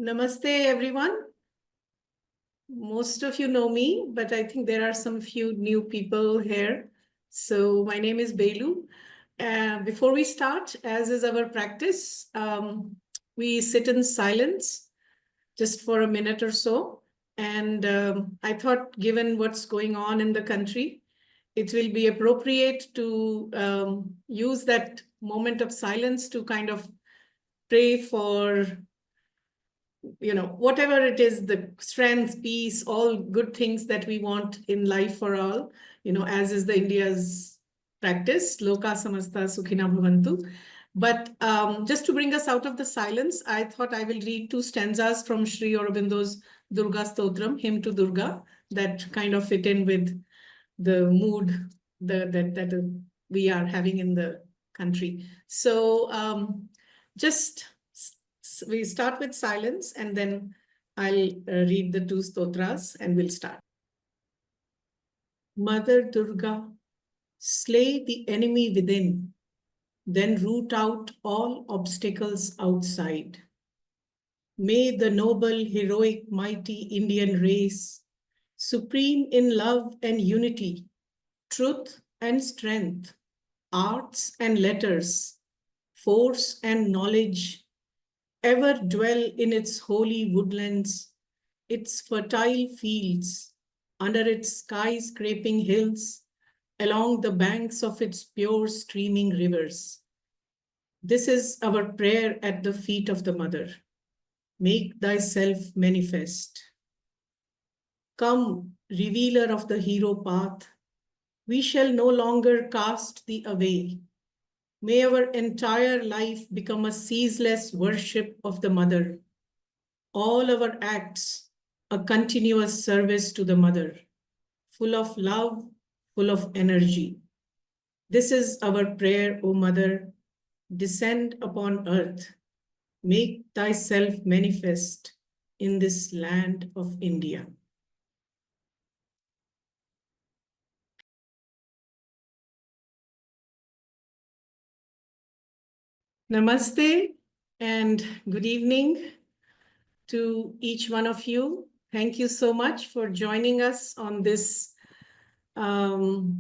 Namaste, everyone. Most of you know me, but I think there are some few new people here. So my name is Belu. Before we start, as is our practice, we sit in silence just for a minute or so. And I thought, given what's going on in the country, it will be appropriate to use that moment of silence to kind of pray for whatever it is, the strength, peace, all good things that we want in life for all, as is the India's practice, Loka Samasta Sukhina Bhavantu. But just to bring us out of the silence, I thought I will read two stanzas from Sri Aurobindo's Durga Stotram, Hymn to Durga, that kind of fit in with the mood that we are having in the country. So we start with silence, and then I'll read the two stotras and we'll start. Mother Durga, slay the enemy within, then root out all obstacles outside. May the noble, heroic, mighty Indian race, supreme in love and unity, truth and strength, arts and letters, force and knowledge, ever dwell in its holy woodlands, its fertile fields, under its sky-scraping hills, along the banks of its pure streaming rivers. This is our prayer at the feet of the Mother. Make thyself manifest. Come, revealer of the hero path, we shall no longer cast thee away. May our entire life become a ceaseless worship of the Mother. All our acts, a continuous service to the Mother, full of love, full of energy. This is our prayer, O Mother. Descend upon earth. Make thyself manifest in this land of India. Namaste and good evening to each one of you. Thank you so much for joining us on this webinar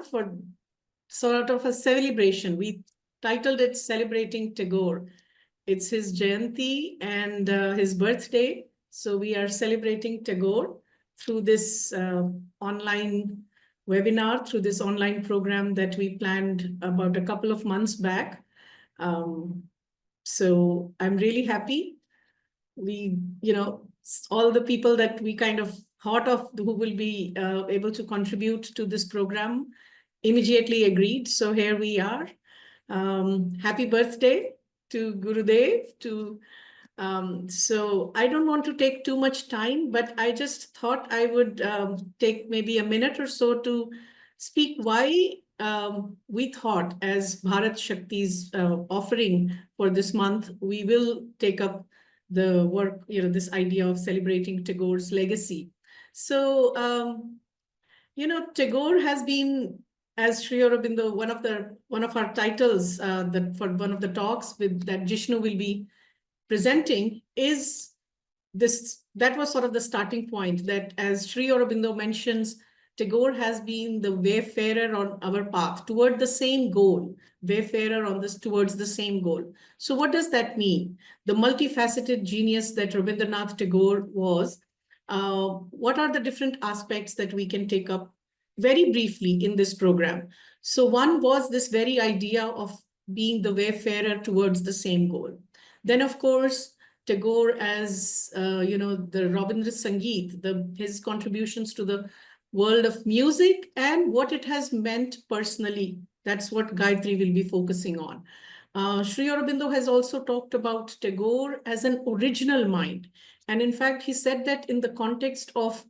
for sort of a celebration. We titled it Celebrating Tagore. It's his Jayanti and his birthday. So we are celebrating Tagore through this online webinar, through this online program that we planned about a couple of months back. So I'm really happy. All the people that we kind of thought of who will be able to contribute to this program immediately agreed. So here we are. Happy birthday to Gurudev. So I don't want to take too much time, but I just thought I would take maybe a minute or so to speak why we thought, as BhāratShakti's offering for this month, we will take up the work, this idea of celebrating Tagore's legacy. So, Tagore has been, as Sri Aurobindo, one of our titles for one of the talks that Jishnu will be presenting is this. That was sort of the starting point, that as Sri Aurobindo mentions, Tagore has been the wayfarer on our path toward the same goal, towards the same goal. So what does that mean? The multifaceted genius that Rabindranath Tagore was, what are the different aspects that we can take up very briefly in this program? So one was this very idea of being the wayfarer towards the same goal. Then, of course, Tagore as, the Rabindrasangeet, his contributions to the world of music and what it has meant personally. That's what Gayatri will be focusing on. Sri Aurobindo has also talked about Tagore as an original mind. And in fact, he said that in the context of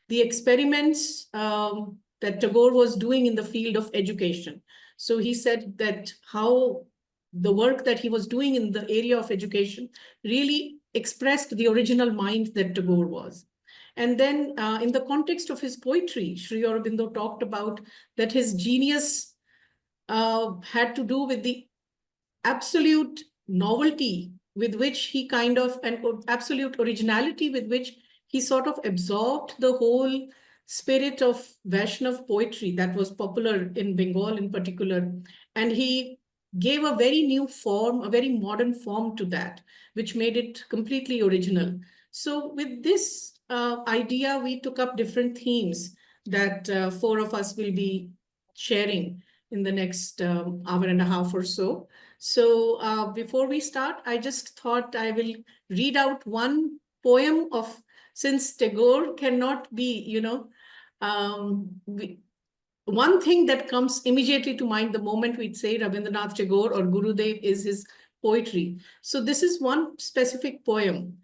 the experiments that Tagore was doing in the field of education. So he said that how the work that he was doing in the area of education really expressed the original mind that Tagore was. And then in the context of his poetry, Sri Aurobindo talked about that his genius had to do with the absolute novelty with which he kind of, and absolute originality with which he sort of absorbed the whole spirit of Vaishnav poetry that was popular in Bengal in particular. And he gave a very new form, a very modern form to that, which made it completely original. So with this idea, we took up different themes that four of us will be sharing in the next hour and a half or so. So before we start, I just thought I will read out one poem of, since Tagore cannot be, one thing that comes immediately to mind the moment we'd say Rabindranath Tagore or Gurudev is his poetry. So this is one specific poem.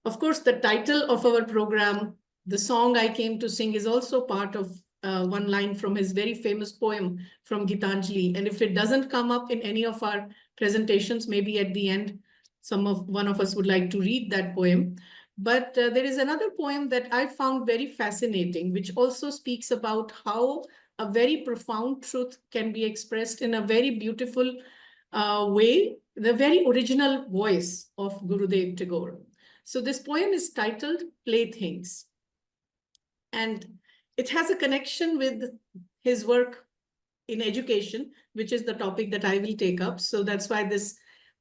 Of course, the title of our program, The Song I Came to Sing, is also part of one line from his very famous poem from Gitanjali. And if it doesn't come up in any of our presentations, maybe at the end, one of us would like to read that poem. But there is another poem that I found very fascinating, which also speaks about how a very profound truth can be expressed in a very beautiful way, the very original voice of Gurudev Tagore. So this poem is titled Playthings. And it has a connection with his work in education, which is the topic that I will take up. So that's why this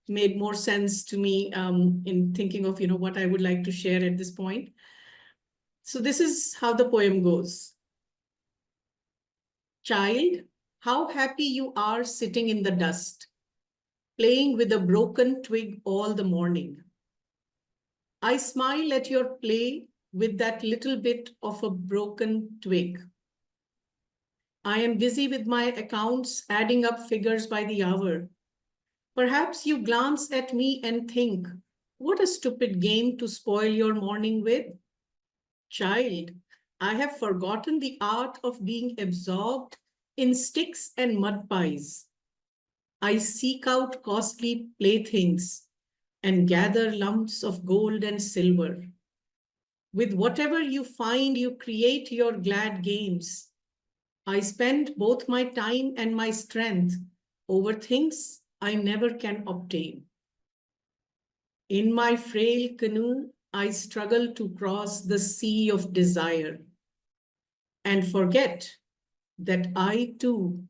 made more sense to me in thinking of, what I would like to share at this point. So this is how the poem goes. Child, how happy you are sitting in the dust, playing with a broken twig all the morning. I smile at your play with that little bit of a broken twig. I am busy with my accounts, adding up figures by the hour. Perhaps you glance at me and think, what a stupid game to spoil your morning with. Child, I have forgotten the art of being absorbed in sticks and mud pies. I seek out costly playthings and gather lumps of gold and silver. With whatever you find, you create your glad games. I spend both my time and my strength over things I never can obtain. In my frail canoe, I struggle to cross the sea of desire and forget that I too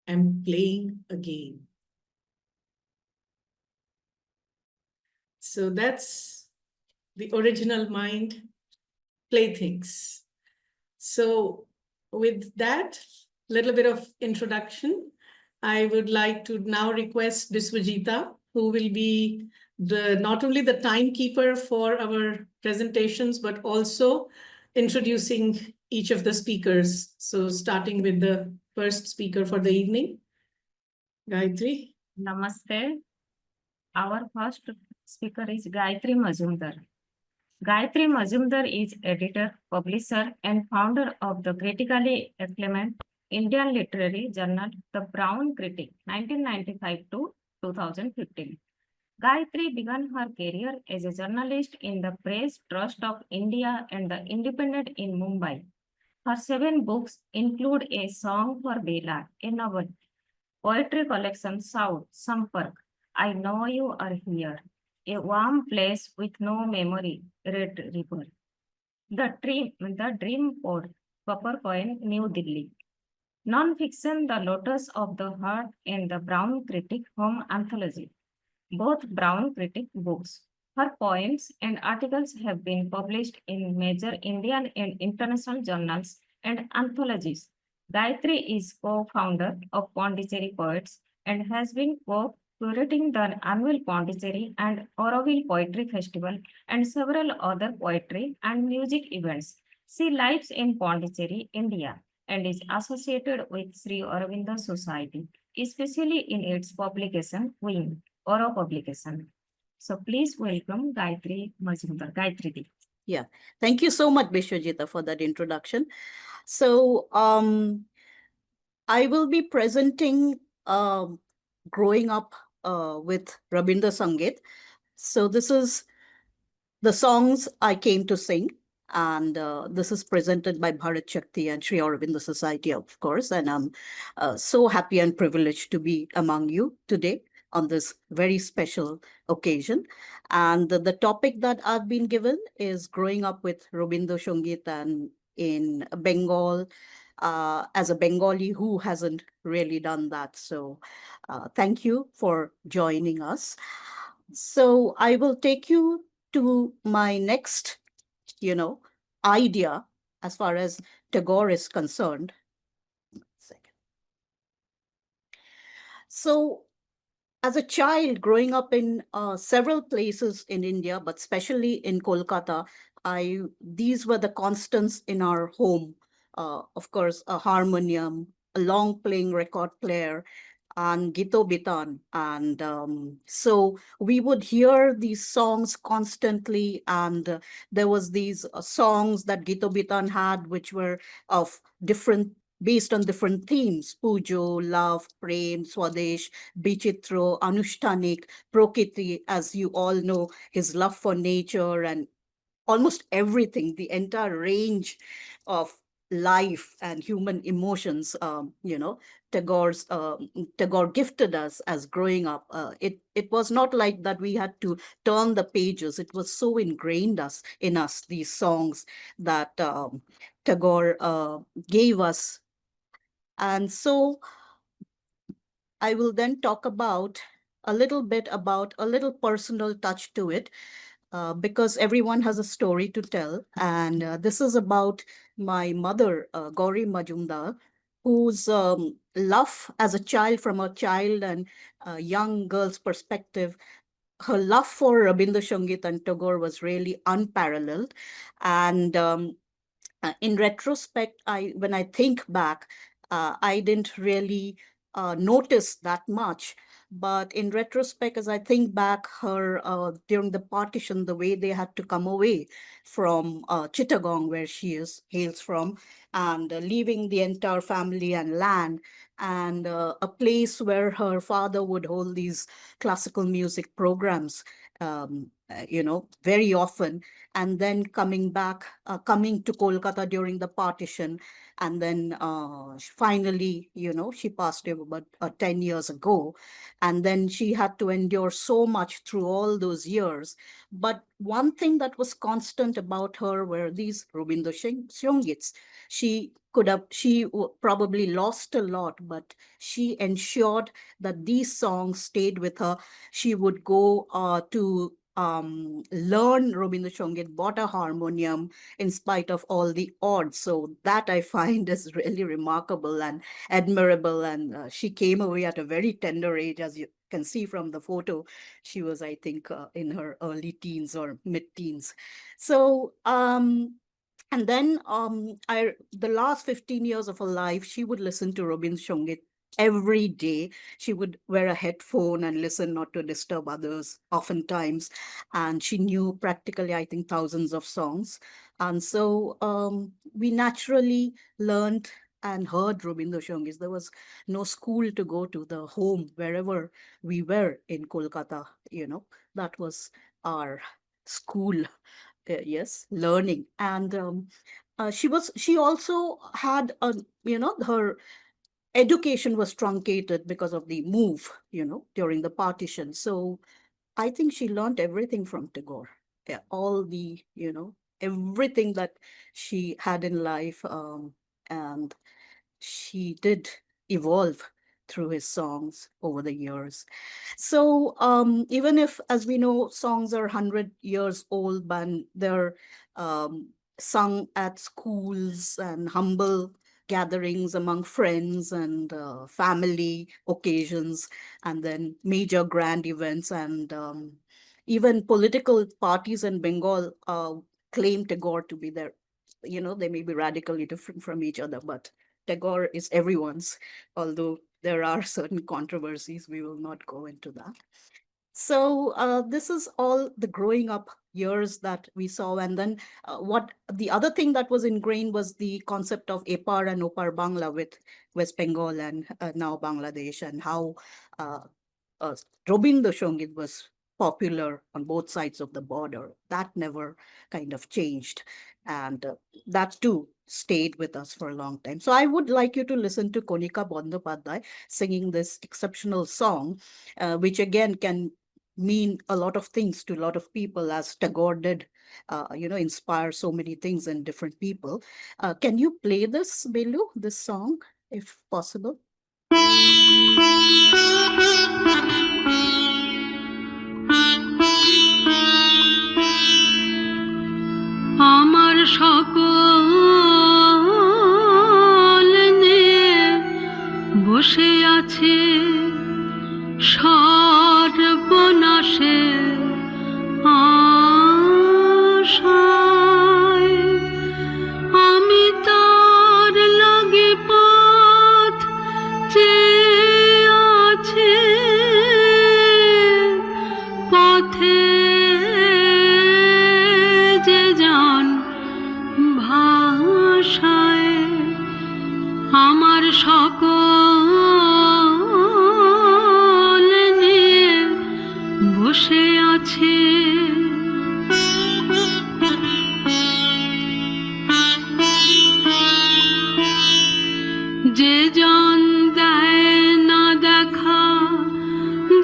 am playing a game. So that's the original mind, Playthings. So with that little bit of introduction, I would like to now request Biswajita, who will be not only the timekeeper for our presentations, but also introducing each of the speakers. So starting with the first speaker for the evening, Gayatri. Namaste. Our first speaker is Gayatri Majumdar. Gayatri Majumdar is editor, publisher, and founder of the critically acclaimed Indian literary journal, The Brown Critic, 1995 to 2015. Gayatri began her career as a journalist in the Press Trust of India and The Independent in Mumbai. Her 7 books include A Song for Bela, a novel, poetry collection South, Sampark, I Know You Are Here, A Warm Place with No Memory, Red River, The Dream Port, Copper Coin, New Delhi. Non-fiction, The Lotus of the Heart and The Brown Critic Home Anthology, both Brown Critic books. Her poems and articles have been published in major Indian and international journals and anthologies. Gayatri is co-founder of Pondicherry Poets and has been curating the annual Pondicherry and Auroville Poetry Festival and several other poetry and music events. She lives in Pondicherry, India, and is associated with Sri Aurobindo Society, especially in its publication wing, Oro publication. So please welcome Gayatri Majumdar. Gayatri. Yeah, thank you so much, Biswajita, for that introduction. So I will be presenting growing up with Rabindrasangeet. So this is the songs I came to sing. And this is presented by BhāratShakti and Sri Aurobindo Society, of course. And I'm so happy and privileged to be among you today. on this very special occasion. And the topic that I've been given is growing up with Rabindrasangeet and in Bengal, as a Bengali who hasn't really done that. So thank you for joining us. So I will take you to my next, idea as far as Tagore is concerned. Second. So as a child growing up in several places in India, but especially in Kolkata, these were the constants in our home. Of course, a harmonium, a long playing record player, and Gito Bitan. And so we would hear these songs constantly. And there was these songs that Gito Bitan had, which were of based on different themes: Pujo, love, prem, Swadesh, Bichitro, Anushtanik, Prokiti, as you all know, his love for nature and almost everything, the entire range of life and human emotions, Tagore gifted us as growing up. It was not like that we had to turn the pages. It was so ingrained in us, these songs that Tagore gave us. And so I will then talk about a little bit about a little personal touch to it, because everyone has a story to tell. And this is about my mother, Gauri Majumdar, whose love as a child, from a child and a young girl's perspective, her love for Rabindrasangeet and Tagore was really unparalleled. And in retrospect, when I think back, I didn't really notice that much. But in retrospect, as I think back, her during the partition, the way they had to come away from Chittagong, where she hails from, and leaving the entire family and land, and a place where her father would hold these classical music programs, very often, and then coming to Kolkata during the partition. And then finally, she passed away about 10 years ago. And then she had to endure so much through all those years. But one thing that was constant about her were these Rabindrasangeets. She probably lost a lot, but she ensured that these songs stayed with her. She would go to learn Rabindrasangeet, bought a harmonium in spite of all the odds. So that I find is really remarkable and admirable. And she came away at a very tender age, as you can see from the photo. She was, I think, in her early teens or mid-teens. So, and then the last 15 years of her life, she would listen to Rabindrasangeet every day. She would wear a headphone and listen not to disturb others oftentimes. And she knew practically, I think, thousands of songs. And so we naturally learned and heard Rabindrasangeet. There was no school to go to, the home, wherever we were in Kolkata, that was our school. Yes, learning. And she also had her education was truncated because of the move, during the partition. So I think she learned everything from Tagore. Yeah, all the, everything that she had in life, and she did evolve through his songs over the years. So even if, as we know, songs are 100 years old, but they're sung at schools and humble gatherings among friends and family occasions, and then major grand events, and even political parties in Bengal claim Tagore to be their, they may be radically different from each other, but Tagore is everyone's, although there are certain controversies. We will not go into that. So this is all the growing up years that we saw. And then what the other thing that was ingrained was the concept of Epar and Opar Bangla with West Bengal and now Bangladesh, and how Rabindrasangeet was popular on both sides of the border. That never kind of changed. And that too stayed with us for a long time. So I would like you to listen to Konika Bandyopadhyay singing this exceptional song, which again can mean a lot of things to a lot of people, as Tagore did, inspire so many things in different people. Can you play this, Belu, this song, if possible? আমার সকল নিয়ে বসে আছে সর্বনাশে আশায়, আমি তার লাগি পথ চেয়ে আছি, পথে যে যান ভাষায়, আমার সকল নিয়ে বসে আছে। যে জন দেয় না দেখা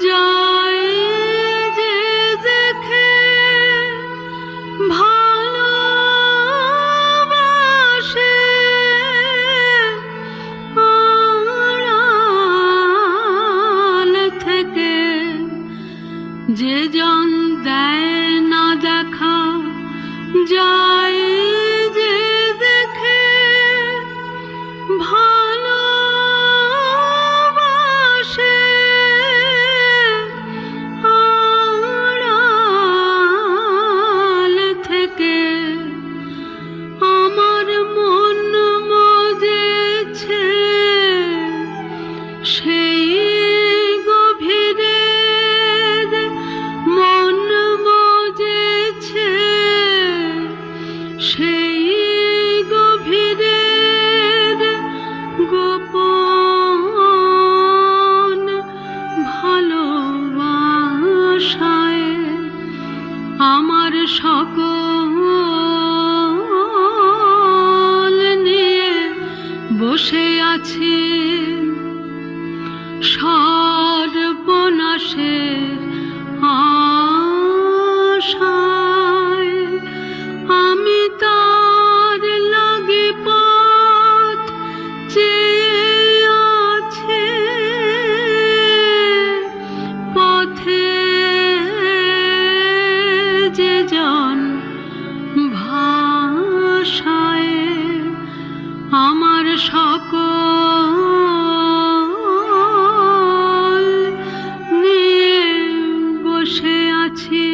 যায় যে দেখে ভালোবাসে, আড়াল থেকে যে জন দেয় না দেখা যায় যে দেখে ভালোবাসে, আড়াল থেকে আমার মন মজেছে সেই গভীরে, মন মজেছে সেই গভীরে গোপন ভালোবাসায়, আমার সকল নিয়ে বসে আছি সর্বনাশের আশায়, আমি তার লাগি পথ চেয়ে আছি, পথে যে যান ভাষায়, আমার সকল নিয়ে বসে আছি।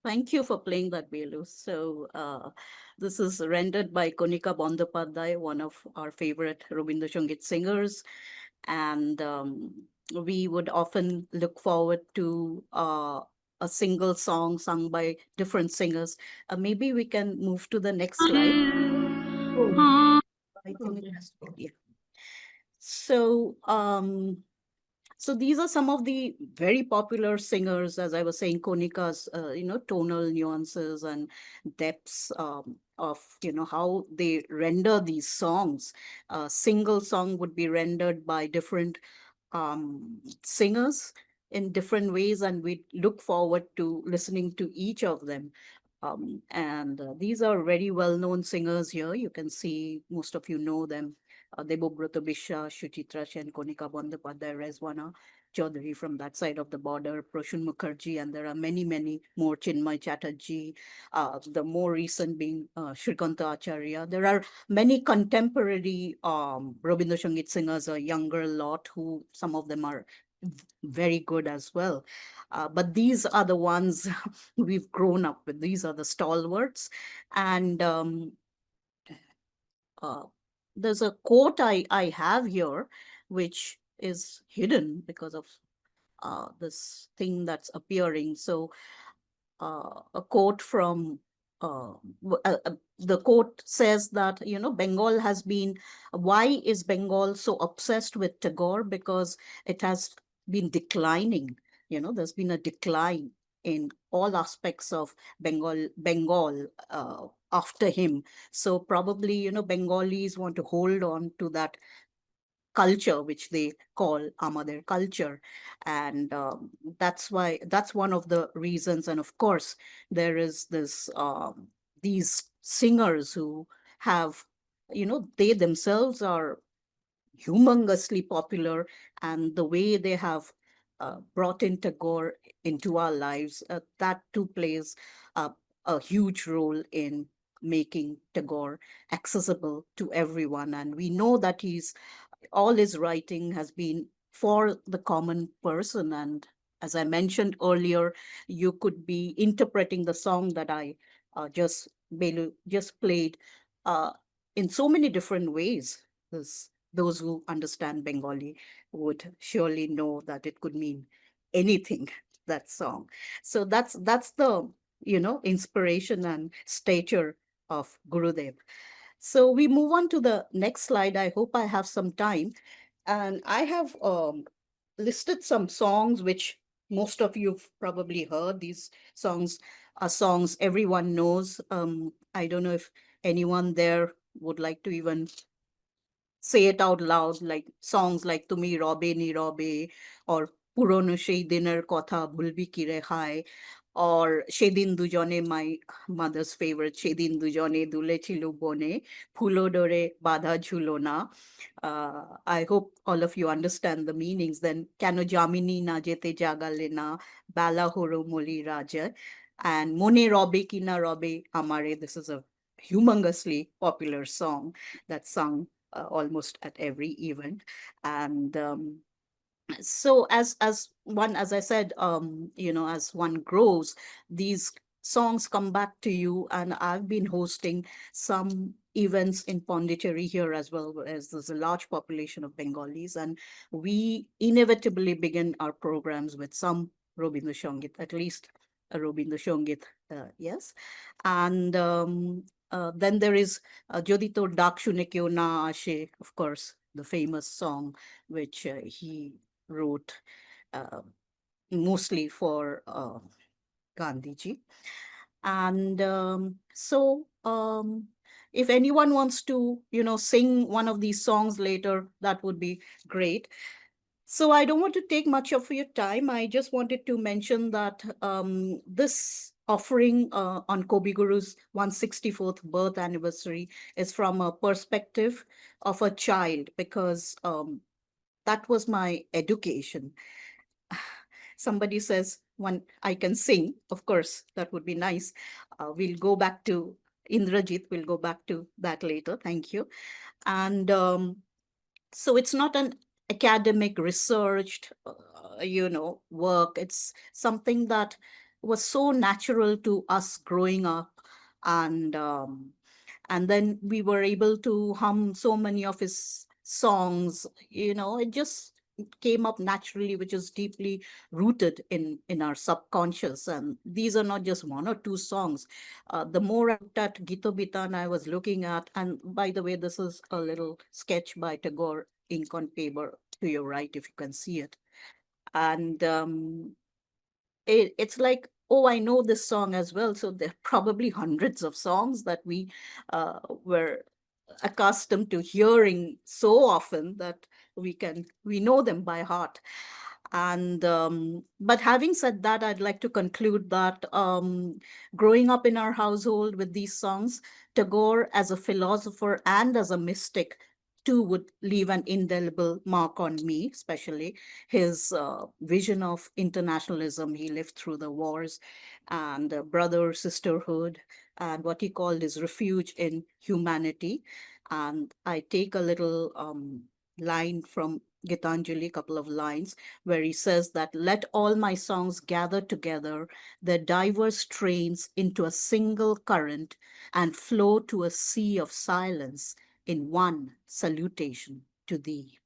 Thank you for playing that, Belu. So this is rendered by Konika Bandyopadhyay, one of our favorite Rabindrasangeet singers. And we would often look forward to a single song sung by different singers. Maybe we can move to the next slide. I think it has to go, yeah. So these are some of the very popular singers, as I was saying, Konika's, tonal nuances and depths of, how they render these songs. A single song would be rendered by different singers in different ways, and we look forward to listening to each of them. And these are very well-known singers here. You can see most of you know them. Debobrata Bisha, Shuchitra Sen, Konika Bandyopadhyay, Rezwana Chaudhary from that side of the border, Proshun Mukherjee, and there are many, many more, Chinmay Chatterjee, the more recent being Shrikanta Acharya. There are many contemporary Rabindrasangeet singers, a younger lot, who some of them are very good as well. But these are the ones we've grown up with. These are the stalwarts. And there's a quote I have here, which is hidden because of this thing that's appearing. So a quote from the quote says that, Bengal has been, why is Bengal so obsessed with Tagore? Because it has been declining. There's been a decline in all aspects of Bengal after him. So probably, you know, Bengalis want to hold on to that culture, which they call Amader culture. And that's why, that's one of the reasons. And of course, there is this, these singers who have, you know, they themselves are humongously popular, and the way they have brought in Tagore into our lives, that too plays a huge role in making Tagore accessible to everyone. And we know that all his writing has been for the common person. And as I mentioned earlier, you could be interpreting the song that I Belu just played in so many different ways. Those who understand Bengali would surely know that it could mean anything, that song. So that's the, you know, inspiration and stature of Gurudev. So we move on to the next slide. I hope I have some time. And I have listed some songs which most of you've probably heard. These songs are songs everyone knows. I don't know if anyone there would like to even say it out loud, like songs like Tumi Robe Nirobe, or Purono Shei Diner Kotha Bulbi Kire Hai, or Shedin Dujone, my mother's favorite, Shedin Dujone Dule Chilu Bone, Phulo Dore Badha Jhulona. I hope all of you understand the meanings. Then Kano Jamini Na Jete Jagalena, Bala Horo Moli Raja, and Mone Robe Kina Robe Amare. This is a humongously popular song that's sung almost at every event. And so as I said, you know, as one grows, these songs come back to you. And I've been hosting some events in Pondicherry here as well, as there's a large population of Bengalis, and we inevitably begin our programs with some Rabindrasangeet, at least a Rabindrasangeet, yes. And then there is Jodi Tor Dak Shune Kyo Na Ashe, of course, the famous song which he wrote mostly for Gandhiji. And if anyone wants to, you know, sing one of these songs later, that would be great. So I don't want to take much of your time. I just wanted to mention that this offering on Kobi Guru's 164th birth anniversary is from a perspective of a child, because that was my education. Somebody says, when I can sing, of course, that would be nice. We'll go back to Indrajit, we'll go back to that later. Thank you. And so it's not an academic researched, you know, work. It's something that was so natural to us growing up. And then we were able to hum so many of his songs. You know, it just came up naturally, which is deeply rooted in our subconscious. And these are not just one or two songs. The more I looked at Gito Bitan, I was looking at, and by the way, this is a little sketch by Tagore, ink on paper to your right, if you can see it. And it's like, oh, I know this song as well. So there are probably hundreds of songs that we were accustomed to hearing so often that we know them by heart. And but having said that, I'd like to conclude that growing up in our household with these songs, Tagore as a philosopher and as a mystic too would leave an indelible mark on me, especially his vision of internationalism. He lived through the wars, and brother sisterhood, and what he called his refuge in humanity. And I take a little line from Gitanjali, a couple of lines, where he says that, let all my songs gather together their diverse strains into a single current and flow to a sea of silence in one salutation to thee.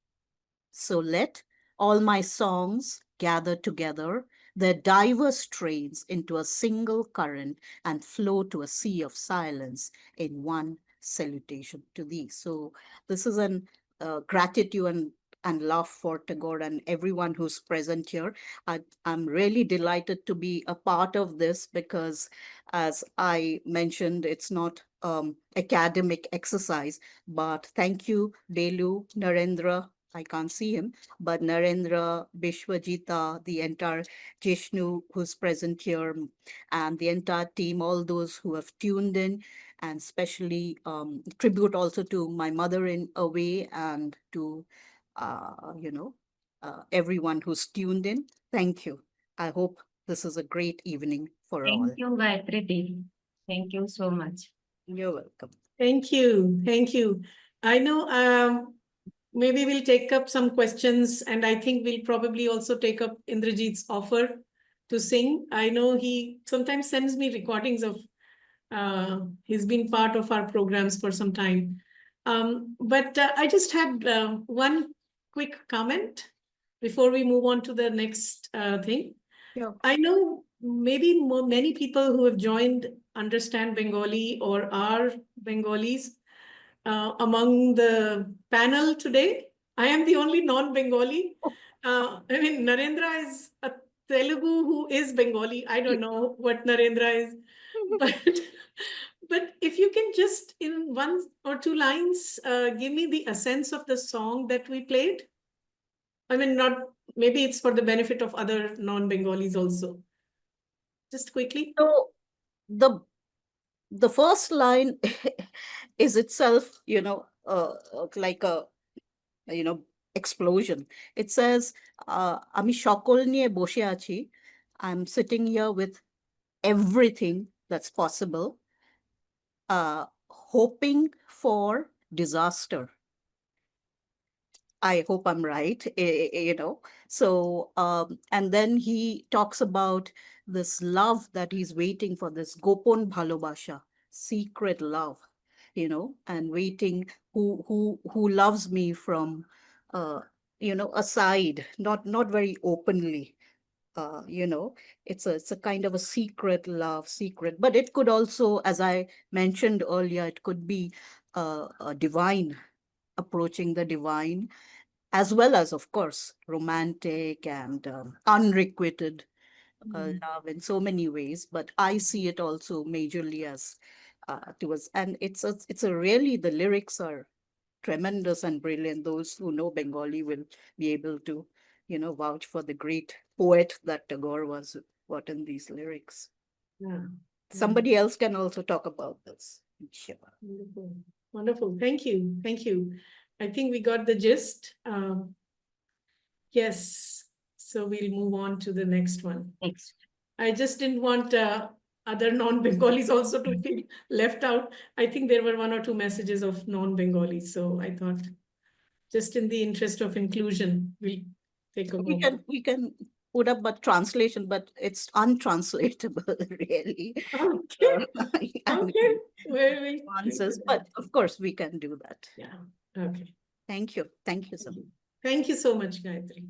So let all my songs gather together their diverse strains into a single current and flow to a sea of silence in one salutation to thee. So this is an gratitude and love for Tagore and everyone who's present here. I'm really delighted to be a part of this because, as I mentioned, it's not academic exercise, but thank you, Belu, Narendra. I can't see him, but Narendra, Bishwajita, the entire Jishnu who's present here, and the entire team, all those who have tuned in, and especially tribute also to my mother in a way, and to everyone who's tuned in. Thank you. I hope this is a great evening for all. Thank you, Gayatri Devi. Thank you so much. You're welcome. Thank you. Thank you. I know maybe we'll take up some questions, and I think we'll probably also take up Indrajit's offer to sing. I know he sometimes sends me recordings of, he's been part of our programs for some time. But I just had one quick comment before we move on to the next thing. Yeah. I know maybe many people who have joined understand Bengali or are Bengalis among the panel today. I am the only non-Bengali. I mean, Narendra is a Telugu who is Bengali. I don't know what Narendra is, but if you can just in one or two lines give me the essence of the song that we played. I mean, not maybe it's for the benefit of other non-Bengalis also. Just quickly. So the first line is itself, like a, explosion. It says, "Ami shokol niye boshe achi." I'm sitting here with everything that's possible, hoping for disaster. I hope I'm right, So, and then he talks about this love that he's waiting for, this gopon bhalobasha, secret love, and waiting, who loves me from, aside, not very openly. It's a kind of a secret love, but it could also, as I mentioned earlier, it could be a divine, approaching the divine, as well as, of course, romantic and unrequited love in so many ways. But I see it also majorly as towards, and it's a really, the lyrics are tremendous and brilliant. Those who know Bengali will be able to, vouch for the great poet that Tagore was, what in these lyrics. Yeah. Somebody else can also talk about this. Sure. Wonderful. Wonderful. Thank you. Thank you. I think we got the gist. Yes. So we'll move on to the next one. Next. I just didn't want other non-Bengalis also to feel left out. I think there were one or two messages of non-Bengalis. So I thought, just in the interest of inclusion, we'll take a moment. We can put up a translation, but it's untranslatable, really. Okay. I mean, Okay. Well, answers, but of course we can do that. yeah. Okay. Thank you. Thank you so much. Thank you so much, Gayatri.